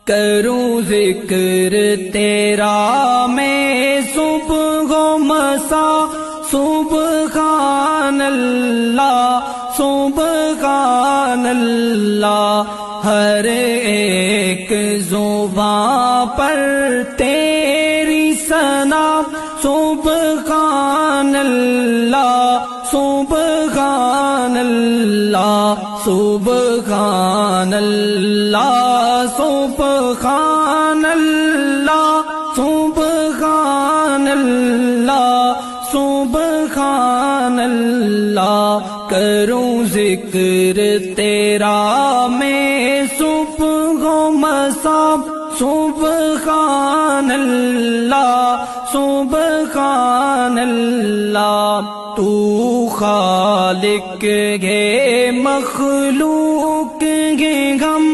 کروں ذکر تیرا میں صبح و مساء، سبحان اللہ سبحان اللہ، ہر ایک زبان پر تیری ثنا، سبحان اللہ سبحان اللہ سبحان اللہ سبحان اللہ سبحان اللہ سبحان اللہ، کروں ذکر تیرا میں صبح و مساء، سبحان اللہ سبحان اللہ، تو خالق ہے مخلوق ہے ہم